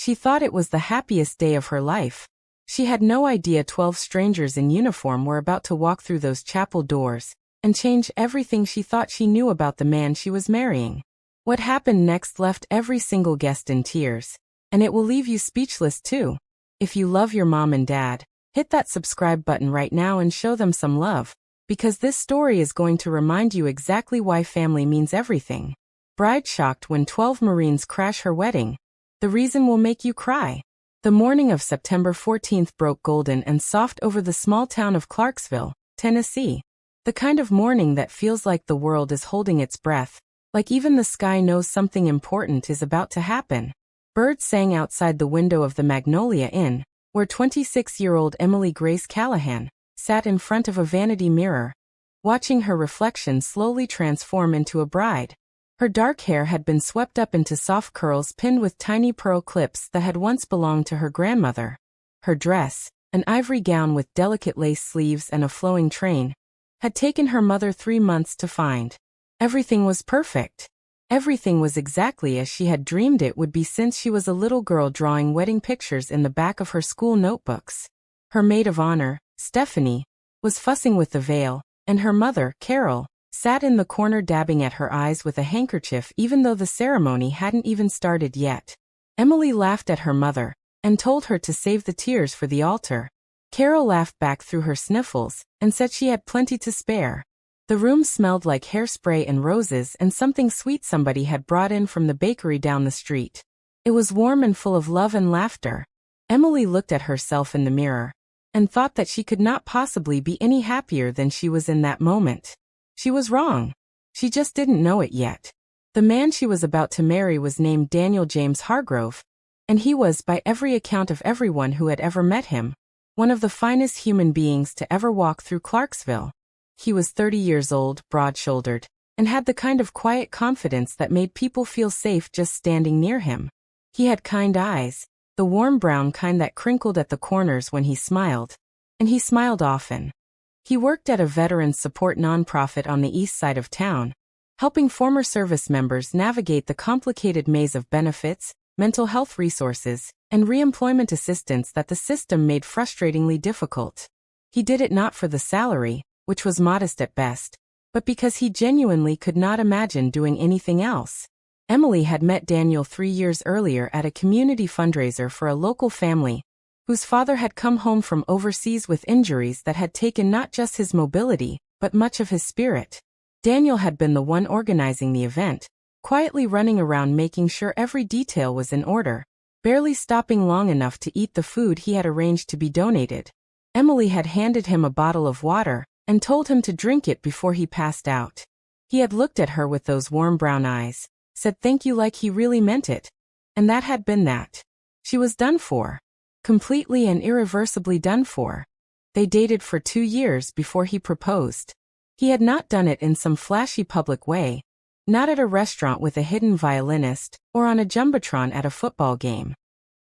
She thought it was the happiest day of her life. She had no idea 12 strangers in uniform were about to walk through those chapel doors and change everything she thought she knew about the man she was marrying. What happened next left every single guest in tears, and it will leave you speechless too. If you love your mom and dad, hit that subscribe button right now and show them some love, because this story is going to remind you exactly why family means everything. Bride shocked when 12 Marines crash her wedding. The reason will make you cry. The morning of September 14th broke golden and soft over the small town of Clarksville, Tennessee. The kind of morning that feels like the world is holding its breath, like even the sky knows something important is about to happen. Birds sang outside the window of the Magnolia Inn, where 26-year-old Emily Grace Callahan sat in front of a vanity mirror, watching her reflection slowly transform into a bride. Her dark hair had been swept up into soft curls pinned with tiny pearl clips that had once belonged to her grandmother. Her dress, an ivory gown with delicate lace sleeves and a flowing train, had taken her mother 3 months to find. Everything was perfect. Everything was exactly as she had dreamed it would be since she was a little girl drawing wedding pictures in the back of her school notebooks. Her maid of honor, Stephanie, was fussing with the veil, and her mother, Carol, sat in the corner dabbing at her eyes with a handkerchief even though the ceremony hadn't even started yet. Emily laughed at her mother and told her to save the tears for the altar. Carol laughed back through her sniffles and said she had plenty to spare. The room smelled like hairspray and roses and something sweet somebody had brought in from the bakery down the street. It was warm and full of love and laughter. Emily looked at herself in the mirror and thought that she could not possibly be any happier than she was in that moment. She was wrong. She just didn't know it yet. The man she was about to marry was named Daniel James Hargrove, and he was, by every account of everyone who had ever met him, one of the finest human beings to ever walk through Clarksville. He was 30 years old, broad-shouldered, and had the kind of quiet confidence that made people feel safe just standing near him. He had kind eyes, the warm brown kind that crinkled at the corners when he smiled, and he smiled often. He worked at a veterans support nonprofit on the east side of town, helping former service members navigate the complicated maze of benefits, mental health resources, and reemployment assistance that the system made frustratingly difficult. He did it not for the salary, which was modest at best, but because he genuinely could not imagine doing anything else. Emily had met Daniel 3 years earlier at a community fundraiser for a local family, whose father had come home from overseas with injuries that had taken not just his mobility, but much of his spirit. Daniel had been the one organizing the event, quietly running around making sure every detail was in order, barely stopping long enough to eat the food he had arranged to be donated. Emily had handed him a bottle of water and told him to drink it before he passed out. He had looked at her with those warm brown eyes, said thank you like he really meant it, and that had been that. She was done for. Completely and irreversibly done for. They dated for 2 years before he proposed. He had not done it in some flashy public way, not at a restaurant with a hidden violinist, or on a jumbotron at a football game.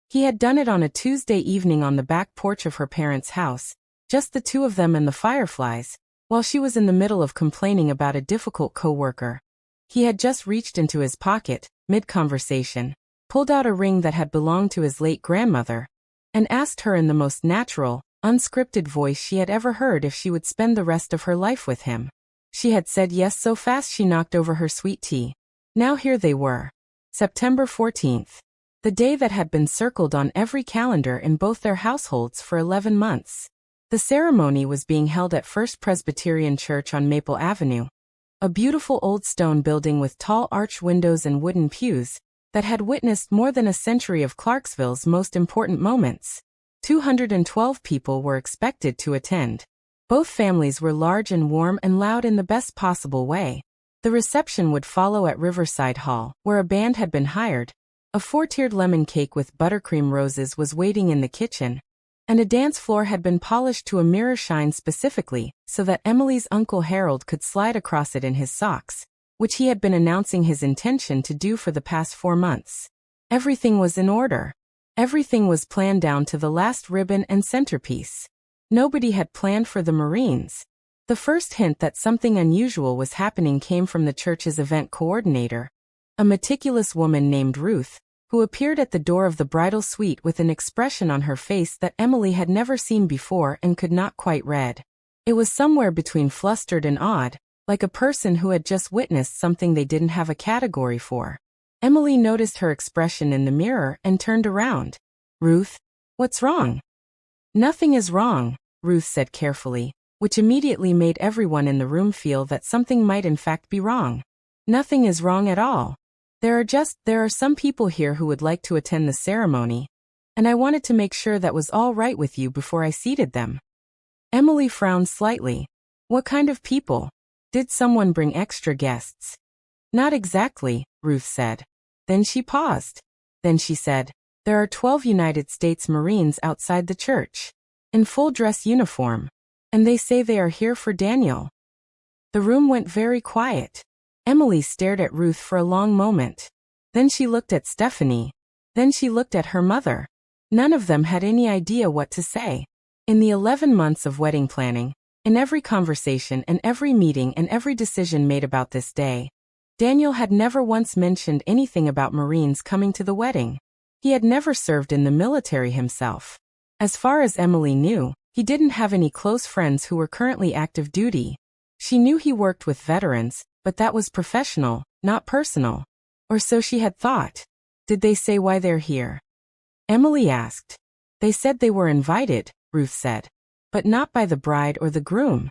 He had done it on a Tuesday evening on the back porch of her parents' house, just the two of them and the fireflies, while she was in the middle of complaining about a difficult coworker. He had just reached into his pocket, mid-conversation, pulled out a ring that had belonged to his late grandmother, and asked her in the most natural, unscripted voice she had ever heard if she would spend the rest of her life with him. She had said yes so fast she knocked over her sweet tea. Now here they were. September 14th. The day that had been circled on every calendar in both their households for 11 months. The ceremony was being held at First Presbyterian Church on Maple Avenue, a beautiful old stone building with tall arch windows and wooden pews that had witnessed more than a century of Clarksville's most important moments. 212 people were expected to attend. Both families were large and warm and loud in the best possible way. The reception would follow at Riverside Hall, where a band had been hired. A 4-tiered lemon cake with buttercream roses was waiting in the kitchen, and a dance floor had been polished to a mirror shine specifically so that Emily's Uncle Harold could slide across it in his socks, which he had been announcing his intention to do for the past 4 months. Everything was in order. Everything was planned down to the last ribbon and centerpiece. Nobody had planned for the Marines. The first hint that something unusual was happening came from the church's event coordinator, a meticulous woman named Ruth, who appeared at the door of the bridal suite with an expression on her face that Emily had never seen before and could not quite read. It was somewhere between flustered and awed, like a person who had just witnessed something they didn't have a category for. Emily noticed her expression in the mirror and turned around. "Ruth, what's wrong?" "Nothing is wrong," Ruth said carefully, which immediately made everyone in the room feel that something might in fact be wrong. "Nothing is wrong at all. There are some people here who would like to attend the ceremony, and I wanted to make sure that was all right with you before I seated them." Emily frowned slightly. "What kind of people? Did someone bring extra guests?" "Not exactly," Ruth said. Then she paused. Then she said, "There are 12 United States Marines outside the church, in full dress uniform, and they say they are here for Daniel." The room went very quiet. Emily stared at Ruth for a long moment. Then she looked at Stephanie. Then she looked at her mother. None of them had any idea what to say. In the 11 months of wedding planning, in every conversation and every meeting and every decision made about this day, Daniel had never once mentioned anything about Marines coming to the wedding. He had never served in the military himself. As far as Emily knew, he didn't have any close friends who were currently active duty. She knew he worked with veterans, but that was professional, not personal. Or so she had thought. "Did they say why they're here?" Emily asked. "They said they were invited," Ruth said. "But not by the bride or the groom."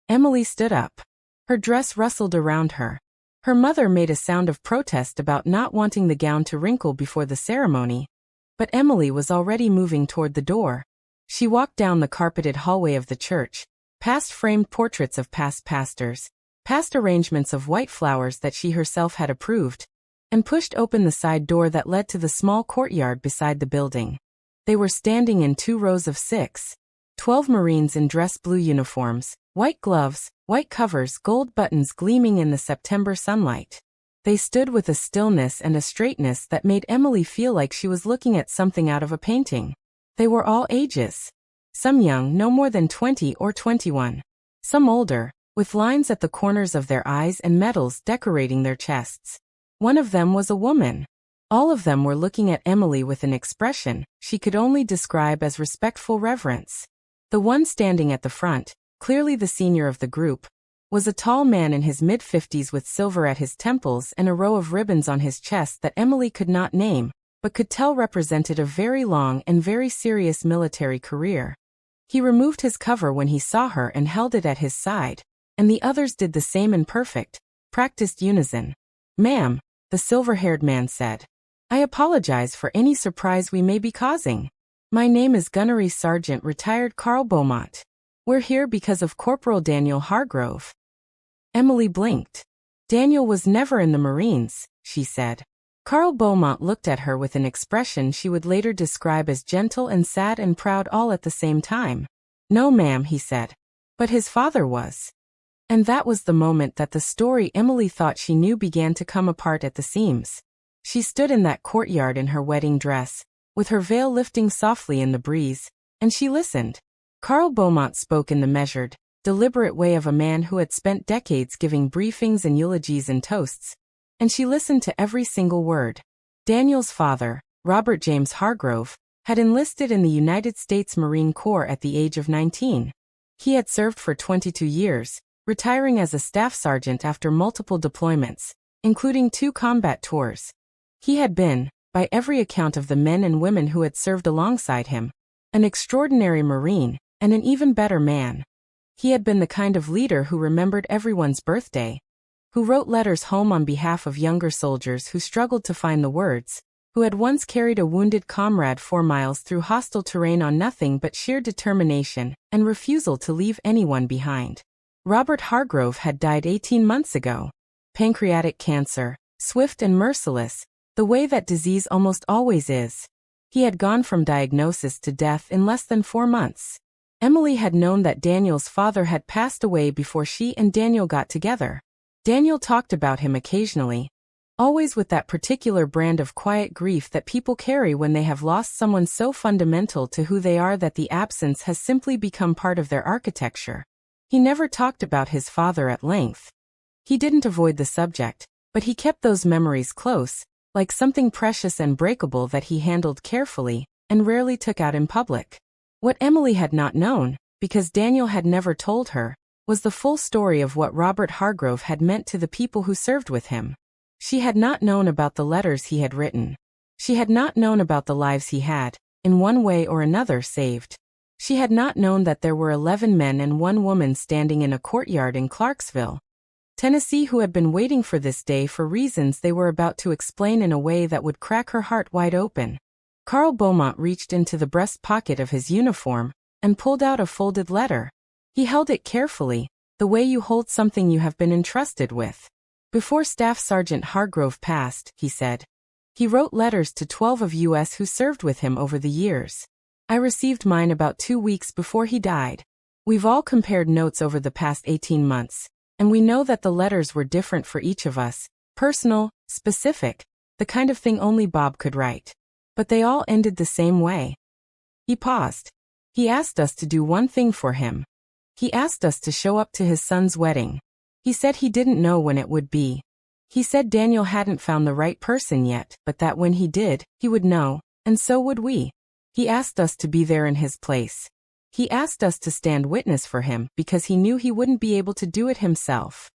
Emily stood up. Her dress rustled around her. Her mother made a sound of protest about not wanting the gown to wrinkle before the ceremony. But Emily was already moving toward the door. She walked down the carpeted hallway of the church, past framed portraits of past pastors, past arrangements of white flowers that she herself had approved, and pushed open the side door that led to the small courtyard beside the building. They were standing in 2 rows of 6. 12 Marines in dress blue uniforms, white gloves, white covers, gold buttons gleaming in the September sunlight. They stood with a stillness and a straightness that made Emily feel like she was looking at something out of a painting. They were all ages. Some young, no more than 20 or 21. Some older, with lines at the corners of their eyes and medals decorating their chests. One of them was a woman. All of them were looking at Emily with an expression she could only describe as respectful reverence. The one standing at the front, clearly the senior of the group, was a tall man in his mid-50s with silver at his temples and a row of ribbons on his chest that Emily could not name, but could tell represented a very long and very serious military career. He removed his cover when he saw her and held it at his side, and the others did the same in perfect, practiced unison. "Ma'am," the silver-haired man said, "I apologize for any surprise we may be causing. My name is Gunnery Sergeant Retired Carl Beaumont. We're here because of Corporal Daniel Hargrove." Emily blinked. "Daniel was never in the Marines," she said. Carl Beaumont looked at her with an expression she would later describe as gentle and sad and proud all at the same time. "No, ma'am," he said. "But his father was." And that was the moment that the story Emily thought she knew began to come apart at the seams. She stood in that courtyard in her wedding dress, with her veil lifting softly in the breeze, and she listened. Carl Beaumont spoke in the measured, deliberate way of a man who had spent decades giving briefings and eulogies and toasts, and she listened to every single word. Daniel's father, Robert James Hargrove, had enlisted in the United States Marine Corps at the age of 19. He had served for 22 years, retiring as a staff sergeant after multiple deployments, including 2 combat tours. He had been, by every account of the men and women who had served alongside him, an extraordinary Marine, and an even better man. He had been the kind of leader who remembered everyone's birthday, who wrote letters home on behalf of younger soldiers who struggled to find the words, who had once carried a wounded comrade 4 miles through hostile terrain on nothing but sheer determination and refusal to leave anyone behind. Robert Hargrove had died 18 months ago. Pancreatic cancer, swift and merciless, the way that disease almost always is. He had gone from diagnosis to death in less than 4 months. Emily had known that Daniel's father had passed away before she and Daniel got together. Daniel talked about him occasionally, always with that particular brand of quiet grief that people carry when they have lost someone so fundamental to who they are that the absence has simply become part of their architecture. He never talked about his father at length. He didn't avoid the subject, but he kept those memories close, like something precious and breakable that he handled carefully and rarely took out in public. What Emily had not known, because Daniel had never told her, was the full story of what Robert Hargrove had meant to the people who served with him. She had not known about the letters he had written. She had not known about the lives he had, in one way or another, saved. She had not known that there were 11 men and 1 woman standing in a courtyard in Clarksville, Tennessee, who had been waiting for this day for reasons they were about to explain in a way that would crack her heart wide open. Carl Beaumont reached into the breast pocket of his uniform and pulled out a folded letter. He held it carefully, the way you hold something you have been entrusted with. Before Staff Sergeant Hargrove passed, he said, he wrote letters to 12 of us who served with him over the years. I received mine about 2 weeks before he died. We've all compared notes over the past 18 months, and we know that the letters were different for each of us, personal, specific, the kind of thing only Bob could write. But they all ended the same way. He paused. He asked us to do one thing for him. He asked us to show up to his son's wedding. He said he didn't know when it would be. He said Daniel hadn't found the right person yet, but that when he did, he would know, and so would we. He asked us to be there in his place. He asked us to stand witness for him because he knew he wouldn't be able to do it himself.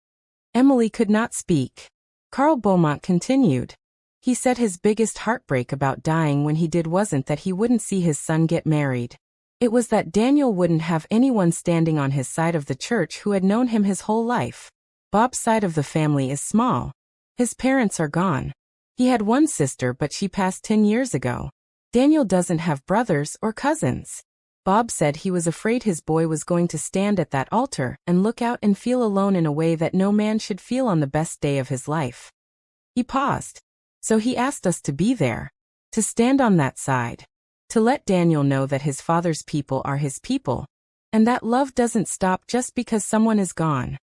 Emily could not speak. Carl Beaumont continued. He said his biggest heartbreak about dying when he did wasn't that he wouldn't see his son get married. It was that Daniel wouldn't have anyone standing on his side of the church who had known him his whole life. Bob's side of the family is small. His parents are gone. He had one sister, but she passed 10 years ago. Daniel doesn't have brothers or cousins. Bob said he was afraid his boy was going to stand at that altar and look out and feel alone in a way that no man should feel on the best day of his life. He paused. So he asked us to be there, to stand on that side, to let Daniel know that his father's people are his people, and that love doesn't stop just because someone is gone.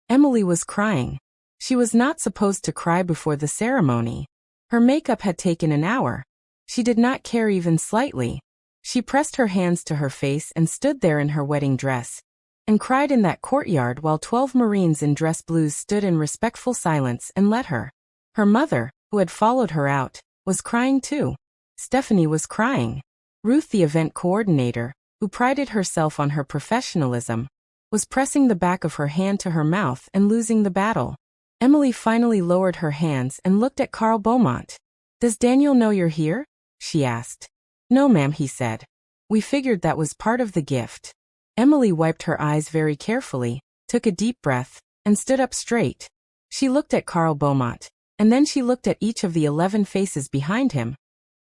Emily was crying. She was not supposed to cry before the ceremony. Her makeup had taken an hour. She did not care even slightly. She pressed her hands to her face and stood there in her wedding dress, and cried in that courtyard while 12 Marines in dress blues stood in respectful silence and let her. Her mother, who had followed her out, was crying too. Stephanie was crying. Ruth, the event coordinator, who prided herself on her professionalism, was pressing the back of her hand to her mouth and losing the battle. Emily finally lowered her hands and looked at Carl Beaumont. Does Daniel know you're here? She asked. No, ma'am, he said. We figured that was part of the gift. Emily wiped her eyes very carefully, took a deep breath, and stood up straight. She looked at Carl Beaumont, and then she looked at each of the 11 faces behind him.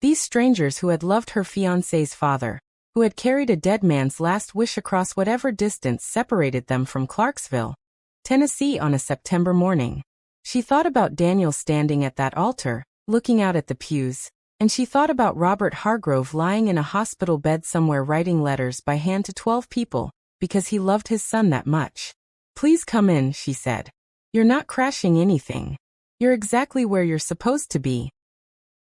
These strangers who had loved her fiancé's father, who had carried a dead man's last wish across whatever distance separated them from Clarksville, Tennessee on a September morning. She thought about Daniel standing at that altar, looking out at the pews, and she thought about Robert Hargrove lying in a hospital bed somewhere writing letters by hand to 12 people, because he loved his son that much. Please come in, she said. You're not crashing anything. You're exactly where you're supposed to be.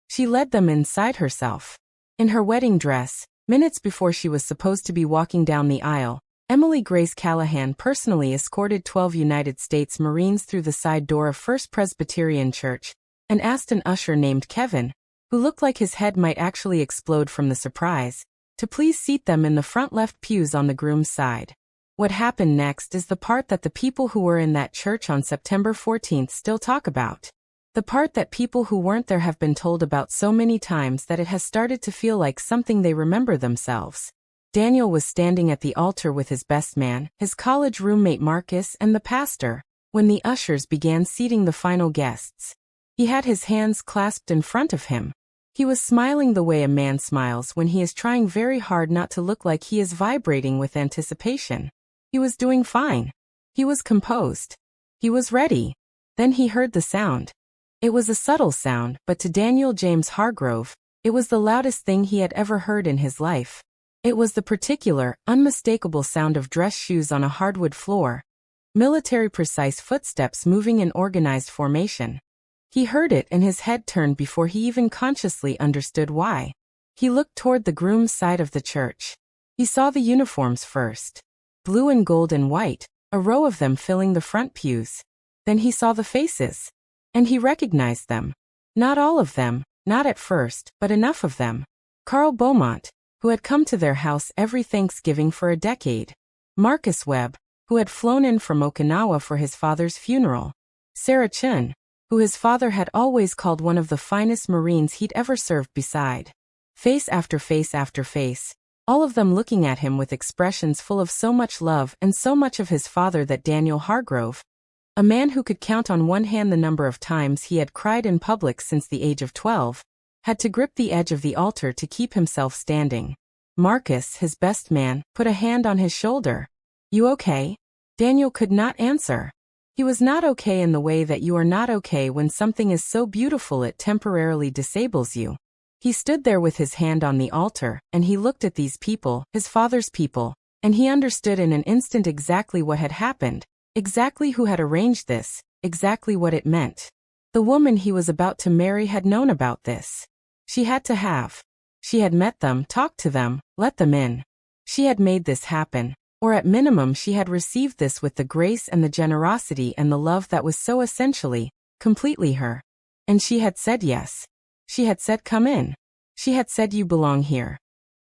She led them inside herself. In her wedding dress, minutes before she was supposed to be walking down the aisle, Emily Grace Callahan personally escorted 12 United States Marines through the side door of First Presbyterian Church and asked an usher named Kevin, who looked like his head might actually explode from the surprise, to please seat them in the front left pews on the groom's side. What happened next is the part that the people who were in that church on September 14th still talk about. The part that people who weren't there have been told about so many times that it has started to feel like something they remember themselves. Daniel was standing at the altar with his best man, his college roommate Marcus, and the pastor, when the ushers began seating the final guests. He had his hands clasped in front of him. He was smiling the way a man smiles when he is trying very hard not to look like he is vibrating with anticipation. He was doing fine. He was composed. He was ready. Then he heard the sound. It was a subtle sound, but to Daniel James Hargrove, it was the loudest thing he had ever heard in his life. It was the particular, unmistakable sound of dress shoes on a hardwood floor. Military precise footsteps moving in organized formation. He heard it and his head turned before he even consciously understood why. He looked toward the groom's side of the church. He saw the uniforms first. Blue and gold and white, a row of them filling the front pews. Then he saw the faces. And he recognized them. Not all of them, not at first, but enough of them. Carl Beaumont, who had come to their house every Thanksgiving for a decade. Marcus Webb, who had flown in from Okinawa for his father's funeral. Sarah Chun, who his father had always called one of the finest Marines he'd ever served beside. Face after face after face, all of them looking at him with expressions full of so much love and so much of his father that Daniel Hargrove, a man who could count on one hand the number of times he had cried in public since the age of 12, had to grip the edge of the altar to keep himself standing. Marcus, his best man, put a hand on his shoulder. "You okay?" Daniel could not answer. He was not okay in the way that you are not okay when something is so beautiful it temporarily disables you. He stood there with his hand on the altar, and he looked at these people, his father's people, and he understood in an instant exactly what had happened, exactly who had arranged this, exactly what it meant. The woman he was about to marry had known about this. She had to have. She had met them, talked to them, let them in. She had made this happen, or at minimum she had received this with the grace and the generosity and the love that was so essentially, completely her. And she had said yes. She had said come in. She had said you belong here.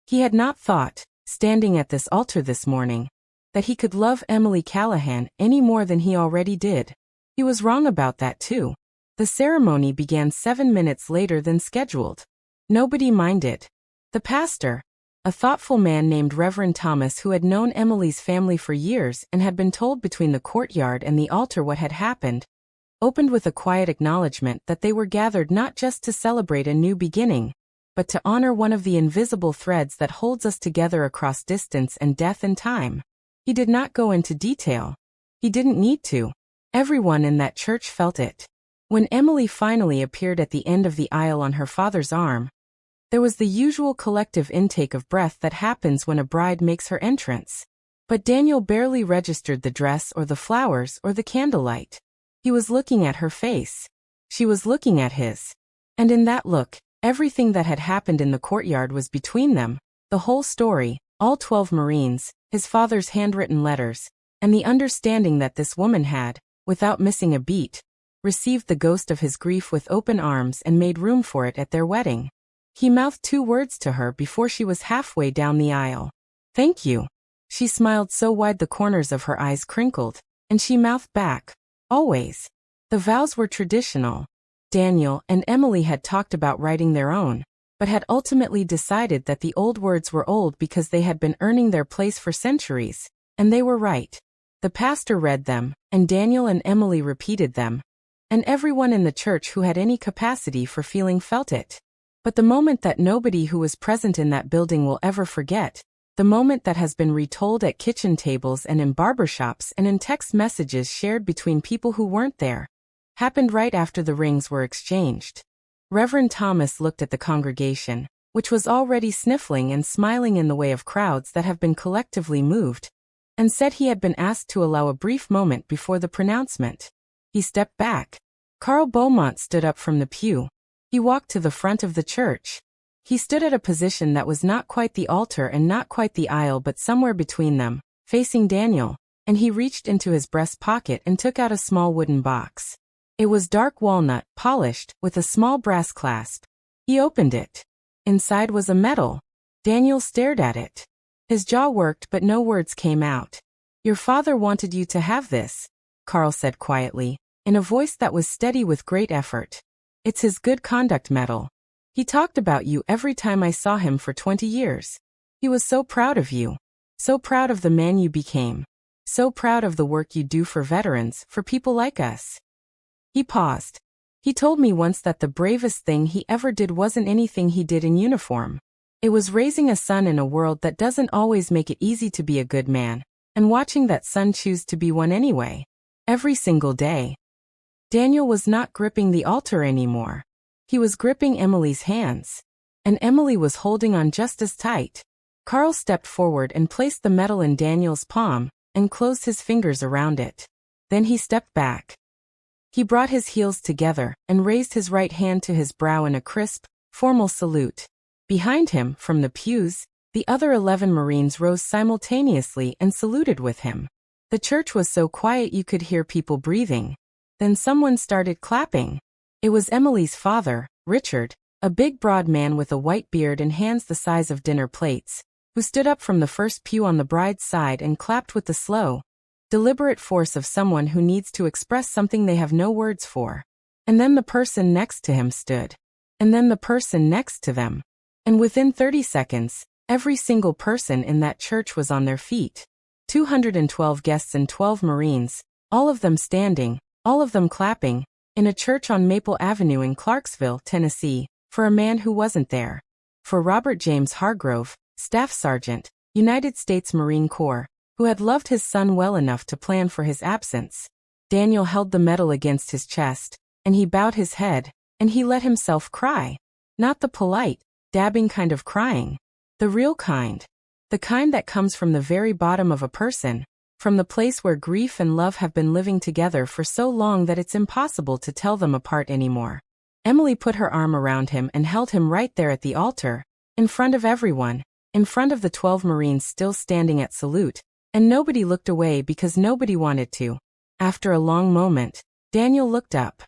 He had not thought, standing at this altar this morning, that he could love Emily Callahan any more than he already did. He was wrong about that too. The ceremony began 7 minutes later than scheduled. Nobody minded. The pastor, a thoughtful man named Reverend Thomas who had known Emily's family for years and had been told between the courtyard and the altar what had happened, opened with a quiet acknowledgement that they were gathered not just to celebrate a new beginning, but to honor one of the invisible threads that holds us together across distance and death and time. He did not go into detail. He didn't need to. Everyone in that church felt it. When Emily finally appeared at the end of the aisle on her father's arm, there was the usual collective intake of breath that happens when a bride makes her entrance. But Daniel barely registered the dress or the flowers or the candlelight. He was looking at her face. She was looking at his. And in that look, everything that had happened in the courtyard was between them, the whole story, all 12 Marines, his father's handwritten letters, and the understanding that this woman had, without missing a beat, received the ghost of his grief with open arms and made room for it at their wedding. He mouthed 2 words to her before she was halfway down the aisle. "Thank you." She smiled so wide the corners of her eyes crinkled, and she mouthed back, "Always." The vows were traditional. Daniel and Emily had talked about writing their own, but had ultimately decided that the old words were old because they had been earning their place for centuries, and they were right. The pastor read them, and Daniel and Emily repeated them, and everyone in the church who had any capacity for feeling felt it. But the moment that nobody who was present in that building will ever forget, the moment that has been retold at kitchen tables and in barbershops and in text messages shared between people who weren't there, happened right after the rings were exchanged. Reverend Thomas looked at the congregation, which was already sniffling and smiling in the way of crowds that have been collectively moved, and said he had been asked to allow a brief moment before the pronouncement. He stepped back. Carl Beaumont stood up from the pew. He walked to the front of the church. He stood at a position that was not quite the altar and not quite the aisle but somewhere between them, facing Daniel, and he reached into his breast pocket and took out a small wooden box. It was dark walnut, polished, with a small brass clasp. He opened it. Inside was a medal. Daniel stared at it. His jaw worked but no words came out. "Your father wanted you to have this," Carl said quietly, in a voice that was steady with great effort. "It's his good conduct medal. He talked about you every time I saw him for 20 years. He was so proud of you. So proud of the man you became. So proud of the work you do for veterans, for people like us." He paused. "He told me once that the bravest thing he ever did wasn't anything he did in uniform. It was raising a son in a world that doesn't always make it easy to be a good man, and watching that son choose to be one anyway. Every single day." Daniel was not gripping the altar anymore. He was gripping Emily's hands. And Emily was holding on just as tight. Carl stepped forward and placed the medal in Daniel's palm, and closed his fingers around it. Then he stepped back. He brought his heels together, and raised his right hand to his brow in a crisp, formal salute. Behind him, from the pews, the other 11 Marines rose simultaneously and saluted with him. The church was so quiet you could hear people breathing. Then someone started clapping. It was Emily's father, Richard, a big broad man with a white beard and hands the size of dinner plates, who stood up from the first pew on the bride's side and clapped with the slow, deliberate force of someone who needs to express something they have no words for. And then the person next to him stood. And then the person next to them. And within 30 seconds, every single person in that church was on their feet. 212 guests and 12 Marines, all of them standing, all of them clapping, in a church on Maple Avenue in Clarksville, Tennessee, for a man who wasn't there. For Robert James Hargrove, Staff Sergeant, United States Marine Corps, who had loved his son well enough to plan for his absence. Daniel held the medal against his chest, and he bowed his head, and he let himself cry. Not the polite, dabbing kind of crying. The real kind. The kind that comes from the very bottom of a person, from the place where grief and love have been living together for so long that it's impossible to tell them apart anymore. Emily put her arm around him and held him right there at the altar, in front of everyone, in front of the 12 Marines still standing at salute, and nobody looked away because nobody wanted to. After a long moment, Daniel looked up.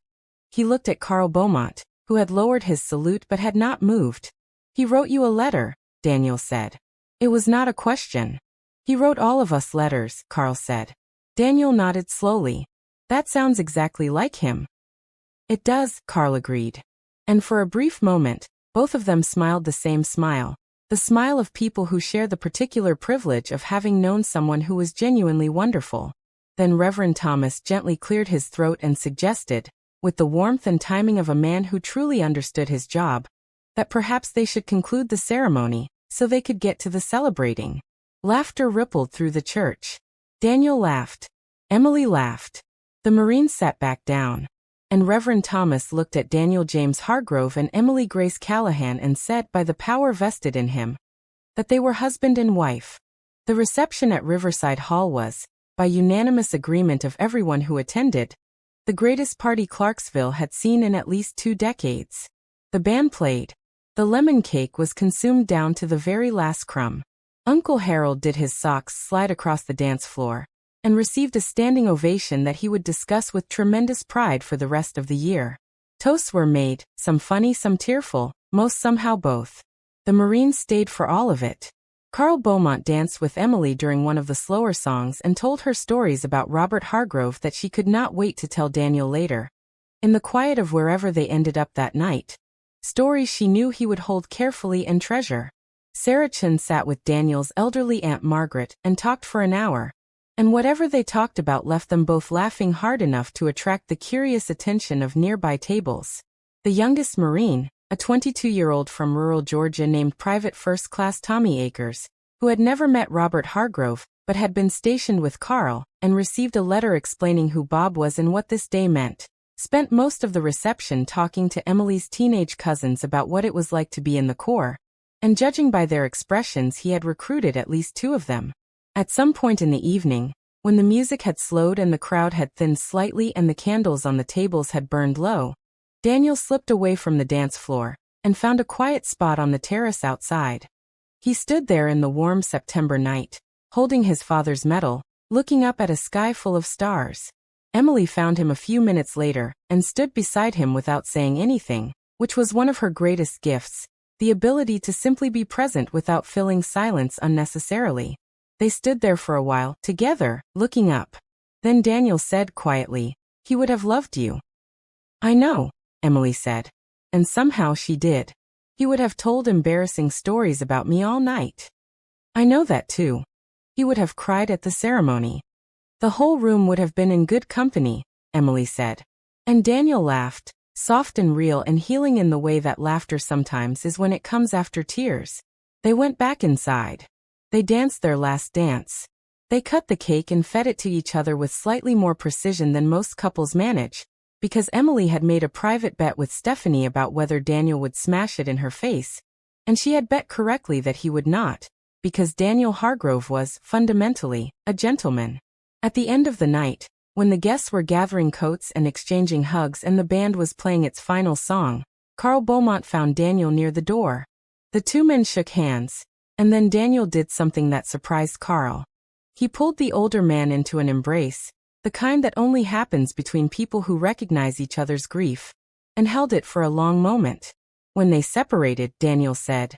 He looked at Carl Beaumont, who had lowered his salute but had not moved. "He wrote you a letter," Daniel said. It was not a question. "He wrote all of us letters," Carl said. Daniel nodded slowly. "That sounds exactly like him." "It does," Carl agreed. And for a brief moment, both of them smiled the same smile, the smile of people who share the particular privilege of having known someone who was genuinely wonderful. Then Reverend Thomas gently cleared his throat and suggested, with the warmth and timing of a man who truly understood his job, that perhaps they should conclude the ceremony, so they could get to the celebrating. Laughter rippled through the church. Daniel laughed. Emily laughed. The Marines sat back down. And Reverend Thomas looked at Daniel James Hargrove and Emily Grace Callahan and said, by the power vested in him, that they were husband and wife. The reception at Riverside Hall was, by unanimous agreement of everyone who attended, the greatest party Clarksville had seen in at least 2 decades. The band played. The lemon cake was consumed down to the very last crumb. Uncle Harold did his socks slide across the dance floor, and received a standing ovation that he would discuss with tremendous pride for the rest of the year. Toasts were made, some funny, some tearful, most somehow both. The Marines stayed for all of it. Carl Beaumont danced with Emily during one of the slower songs and told her stories about Robert Hargrove that she could not wait to tell Daniel later. In the quiet of wherever they ended up that night. Stories she knew he would hold carefully and treasure. Sarah Chin sat with Daniel's elderly Aunt Margaret and talked for an hour. And whatever they talked about left them both laughing hard enough to attract the curious attention of nearby tables. The youngest Marine, a 22-year-old from rural Georgia named Private First Class Tommy Akers, who had never met Robert Hargrove, but had been stationed with Carl, and received a letter explaining who Bob was and what this day meant, spent most of the reception talking to Emily's teenage cousins about what it was like to be in the Corps, and judging by their expressions he had recruited at least 2 of them. At some point in the evening, when the music had slowed and the crowd had thinned slightly and the candles on the tables had burned low, Daniel slipped away from the dance floor, and found a quiet spot on the terrace outside. He stood there in the warm September night, holding his father's medal, looking up at a sky full of stars. Emily found him a few minutes later, and stood beside him without saying anything, which was one of her greatest gifts, the ability to simply be present without filling silence unnecessarily. They stood there for a while, together, looking up. Then Daniel said quietly, "He would have loved you." "I know," Emily said. And somehow she did. "He would have told embarrassing stories about me all night." "I know that too." "He would have cried at the ceremony." "The whole room would have been in good company," Emily said. And Daniel laughed, soft and real and healing in the way that laughter sometimes is when it comes after tears. They went back inside. They danced their last dance. They cut the cake and fed it to each other with slightly more precision than most couples manage, because Emily had made a private bet with Stephanie about whether Daniel would smash it in her face, and she had bet correctly that he would not, because Daniel Hargrove was, fundamentally, a gentleman. At the end of the night, when the guests were gathering coats and exchanging hugs and the band was playing its final song, Carl Beaumont found Daniel near the door. The 2 men shook hands, and then Daniel did something that surprised Carl. He pulled the older man into an embrace, the kind that only happens between people who recognize each other's grief. and held it for a long moment. When they separated, Daniel said,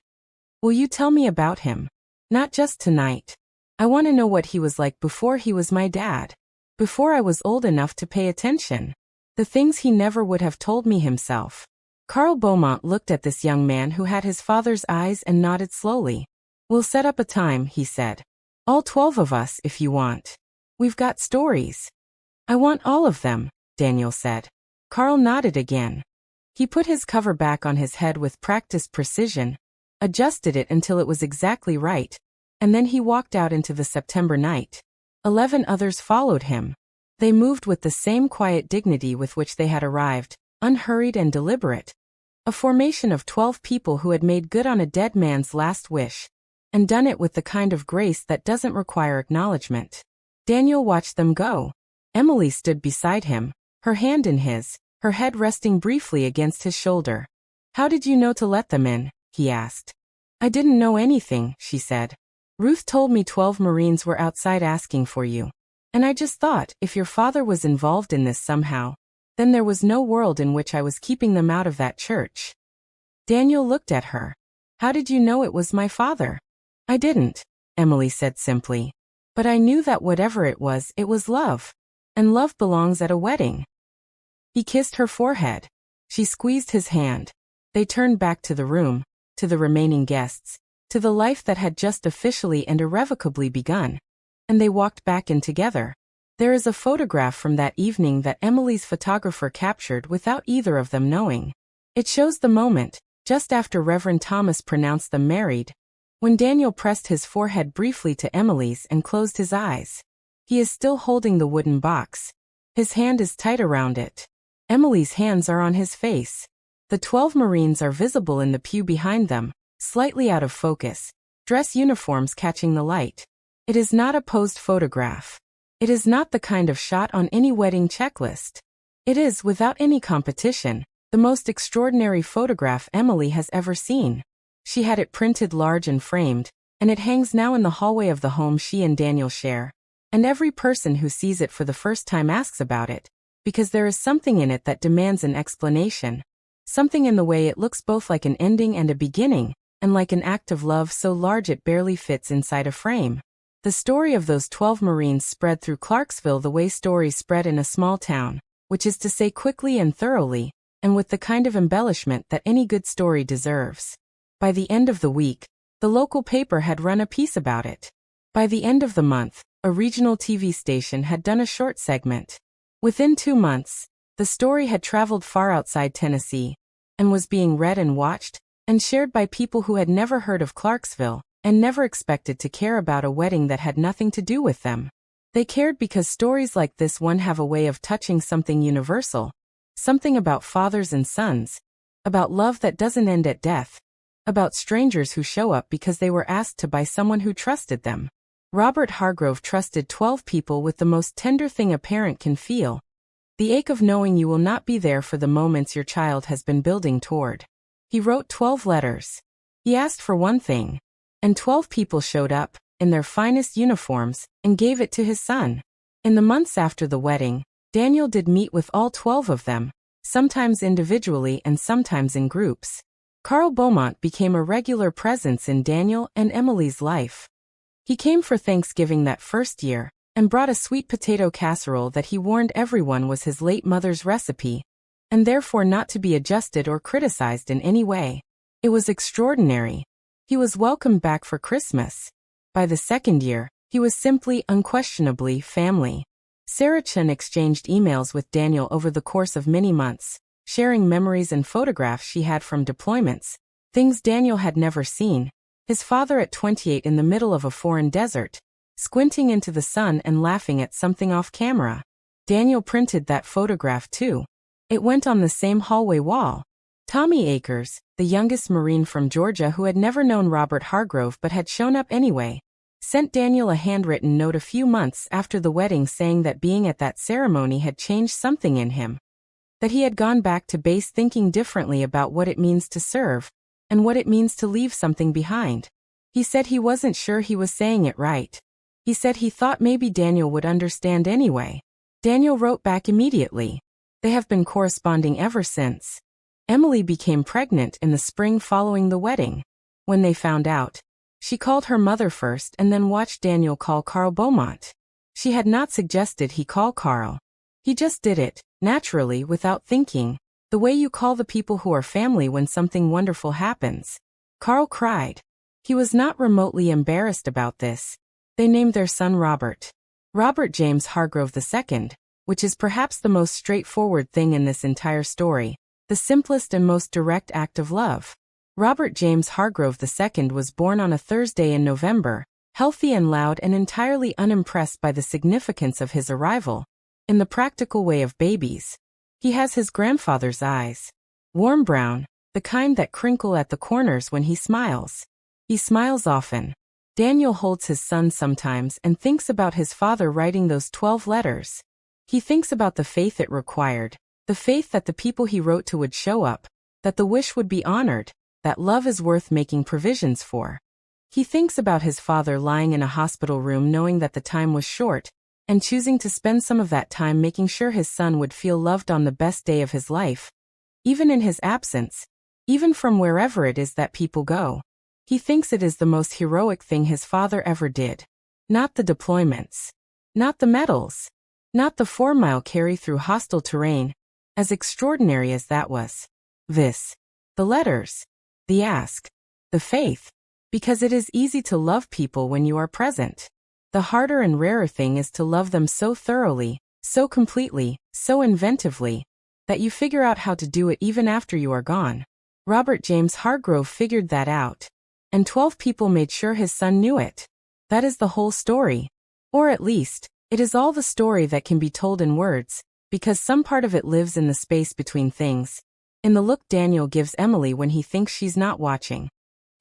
"Will you tell me about him? Not just tonight. I want to know what he was like before he was my dad. Before I was old enough to pay attention. The things he never would have told me himself." Karl Beaumont looked at this young man who had his father's eyes and nodded slowly. "We'll set up a time," he said. "All 12 of us if you want. We've got stories." "I want all of them," Daniel said. Karl nodded again. He put his cover back on his head with practiced precision, adjusted it until it was exactly right, and then he walked out into the September night. 11 others followed him. They moved with the same quiet dignity with which they had arrived, unhurried and deliberate. A formation of 12 people who had made good on a dead man's last wish, and done it with the kind of grace that doesn't require acknowledgement. Daniel watched them go. Emily stood beside him, her hand in his, her head resting briefly against his shoulder. "How did you know to let them in?" he asked. "I didn't know anything," she said. "Ruth told me 12 Marines were outside asking for you. And I just thought, if your father was involved in this somehow, then there was no world in which I was keeping them out of that church." Daniel looked at her. "How did you know it was my father?" "I didn't," Emily said simply. "But I knew that whatever it was love. And love belongs at a wedding." He kissed her forehead. She squeezed his hand. They turned back to the room, to the remaining guests, to the life that had just officially and irrevocably begun. And they walked back in together. There is a photograph from that evening that Emily's photographer captured without either of them knowing. It shows the moment, just after Reverend Thomas pronounced them married, when Daniel pressed his forehead briefly to Emily's and closed his eyes. He is still holding the wooden box. His hand is tight around it. Emily's hands are on his face. The 12 Marines are visible in the pew behind them, slightly out of focus, dress uniforms catching the light. It is not a posed photograph. It is not the kind of shot on any wedding checklist. It is, without any competition, the most extraordinary photograph Emily has ever seen. She had it printed large and framed, and it hangs now in the hallway of the home she and Daniel share. And every person who sees it for the first time asks about it, because there is something in it that demands an explanation. Something in the way it looks both like an ending and a beginning, and like an act of love so large it barely fits inside a frame. The story of those 12 Marines spread through Clarksville the way stories spread in a small town, which is to say quickly and thoroughly, and with the kind of embellishment that any good story deserves. By the end of the week, the local paper had run a piece about it. By the end of the month, a regional TV station had done a short segment. Within 2 months, the story had traveled far outside Tennessee, and was being read and watched, and shared by people who had never heard of Clarksville, and never expected to care about a wedding that had nothing to do with them. They cared because stories like this one have a way of touching something universal, something about fathers and sons, about love that doesn't end at death, about strangers who show up because they were asked to by someone who trusted them. Robert Hargrove trusted 12 people with the most tender thing a parent can feel, the ache of knowing you will not be there for the moments your child has been building toward. He wrote 12 letters. He asked for one thing, and 12 people showed up, in their finest uniforms, and gave it to his son. In the months after the wedding, Daniel did meet with all 12 of them, sometimes individually and sometimes in groups. Karl Beaumont became a regular presence in Daniel and Emily's life. He came for Thanksgiving that first year, and brought a sweet potato casserole that he warned everyone was his late mother's recipe, and therefore not to be adjusted or criticized in any way. It was extraordinary. He was welcomed back for Christmas. By the second year, he was simply, unquestionably, family. Sarah Chun exchanged emails with Daniel over the course of many months, sharing memories and photographs she had from deployments, things Daniel had never seen. His father at 28 in the middle of a foreign desert, squinting into the sun and laughing at something off camera. Daniel printed that photograph too. It went on the same hallway wall. Tommy Akers, the youngest Marine from Georgia who had never known Robert Hargrove but had shown up anyway, sent Daniel a handwritten note a few months after the wedding saying that being at that ceremony had changed something in him. That he had gone back to base thinking differently about what it means to serve, and what it means to leave something behind. He said he wasn't sure he was saying it right. He said he thought maybe Daniel would understand anyway. Daniel wrote back immediately. They have been corresponding ever since. Emily became pregnant in the spring following the wedding. When they found out, she called her mother first and then watched Daniel call Carl Beaumont. She had not suggested he call Carl. He just did it, naturally, without thinking, the way you call the people who are family when something wonderful happens. Carl cried. He was not remotely embarrassed about this. They named their son Robert. Robert James Hargrove II, which is perhaps the most straightforward thing in this entire story, the simplest and most direct act of love. Robert James Hargrove II was born on a Thursday in November, healthy and loud and entirely unimpressed by the significance of his arrival. In the practical way of babies, he has his grandfather's eyes. Warm brown, the kind that crinkle at the corners when he smiles. He smiles often. Daniel holds his son sometimes and thinks about his father writing those 12 letters. He thinks about the faith it required, the faith that the people he wrote to would show up, that the wish would be honored, that love is worth making provisions for. He thinks about his father lying in a hospital room knowing that the time was short, and choosing to spend some of that time making sure his son would feel loved on the best day of his life. Even in his absence, even from wherever it is that people go. He thinks it is the most heroic thing his father ever did. Not the deployments. Not the medals. Not the 4-mile carry through hostile terrain, as extraordinary as that was. This. The letters. The ask. The faith. Because it is easy to love people when you are present. The harder and rarer thing is to love them so thoroughly, so completely, so inventively, that you figure out how to do it even after you are gone. Robert James Hargrove figured that out. And 12 people made sure his son knew it. That is the whole story. Or at least, it is all the story that can be told in words, because some part of it lives in the space between things. In the look Daniel gives Emily when he thinks she's not watching.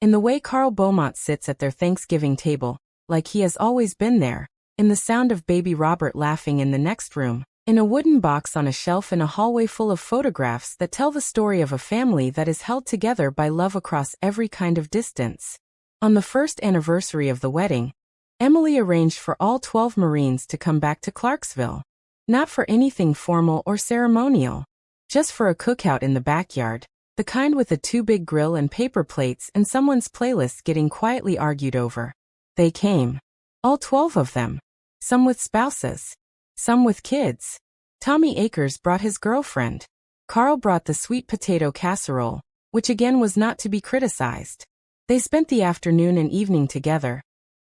In the way Carl Beaumont sits at their Thanksgiving table, like he has always been there. In the sound of baby Robert laughing in the next room. In a wooden box on a shelf in a hallway full of photographs that tell the story of a family that is held together by love across every kind of distance. On the first anniversary of the wedding, Emily arranged for all 12 Marines to come back to Clarksville. Not for anything formal or ceremonial. Just for a cookout in the backyard, the kind with a too big grill and paper plates and someone's playlist getting quietly argued over. They came. All 12 of them. Some with spouses. Some with kids. Tommy Akers brought his girlfriend. Carl brought the sweet potato casserole, which again was not to be criticized. They spent the afternoon and evening together.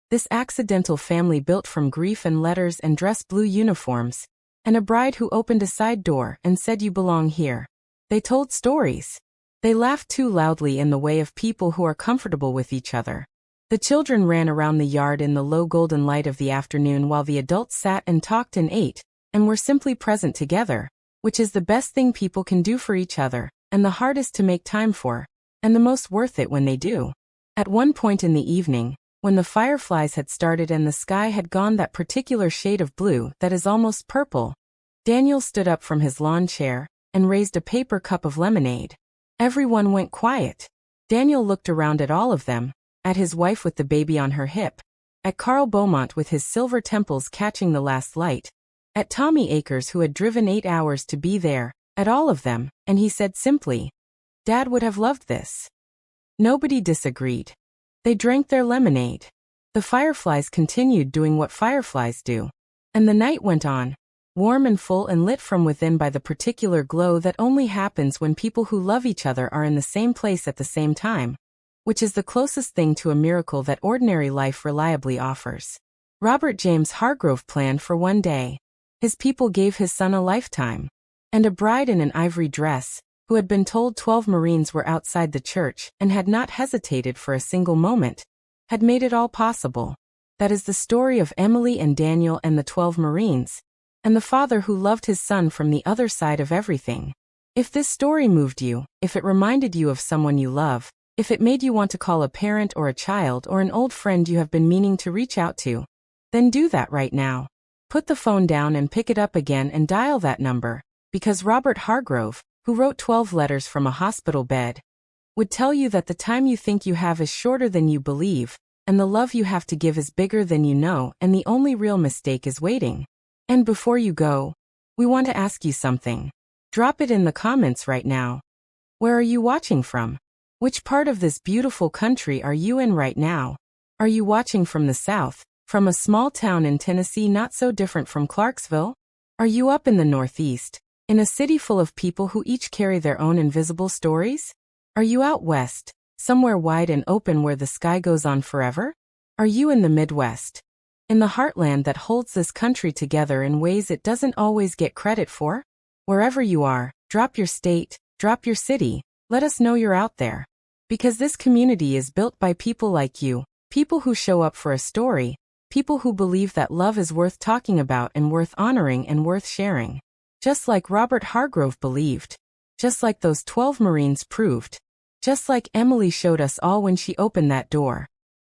This accidental family built from grief and letters and dress blue uniforms, and a bride who opened a side door and said you belong here. They told stories. They laughed too loudly in the way of people who are comfortable with each other. The children ran around the yard in the low golden light of the afternoon while the adults sat and talked and ate, and were simply present together, which is the best thing people can do for each other, and the hardest to make time for, and the most worth it when they do. At one point in the evening, when the fireflies had started and the sky had gone that particular shade of blue that is almost purple, Daniel stood up from his lawn chair and raised a paper cup of lemonade. Everyone went quiet. Daniel looked around at all of them, at his wife with the baby on her hip, at Carl Beaumont with his silver temples catching the last light, at Tommy Akers who had driven 8 hours to be there, at all of them, and he said simply, "Dad would have loved this." Nobody disagreed. They drank their lemonade. The fireflies continued doing what fireflies do. And the night went on, warm and full and lit from within by the particular glow that only happens when people who love each other are in the same place at the same time. Which is the closest thing to a miracle that ordinary life reliably offers. Robert James Hargrove planned for one day. His people gave his son a lifetime. And a bride in an ivory dress, who had been told 12 Marines were outside the church and had not hesitated for a single moment, had made it all possible. That is the story of Emily and Daniel and the 12 Marines, and the father who loved his son from the other side of everything. If this story moved you, if it reminded you of someone you love, if it made you want to call a parent or a child or an old friend you have been meaning to reach out to, then do that right now. Put the phone down and pick it up again and dial that number, because Robert Hargrove, who wrote 12 letters from a hospital bed, would tell you that the time you think you have is shorter than you believe, and the love you have to give is bigger than you know, and the only real mistake is waiting. And before you go, we want to ask you something. Drop it in the comments right now. Where are you watching from? Which part of this beautiful country are you in right now? Are you watching from the south, from a small town in Tennessee not so different from Clarksville? Are you up in the northeast, in a city full of people who each carry their own invisible stories? Are you out west, somewhere wide and open where the sky goes on forever? Are you in the Midwest, in the heartland that holds this country together in ways it doesn't always get credit for? Wherever you are, drop your state, drop your city, let us know you're out there. Because this community is built by people like you, people who show up for a story, people who believe that love is worth talking about and worth honoring and worth sharing. Just like Robert Hargrove believed. Just like those 12 Marines proved. Just like Emily showed us all when she opened that door.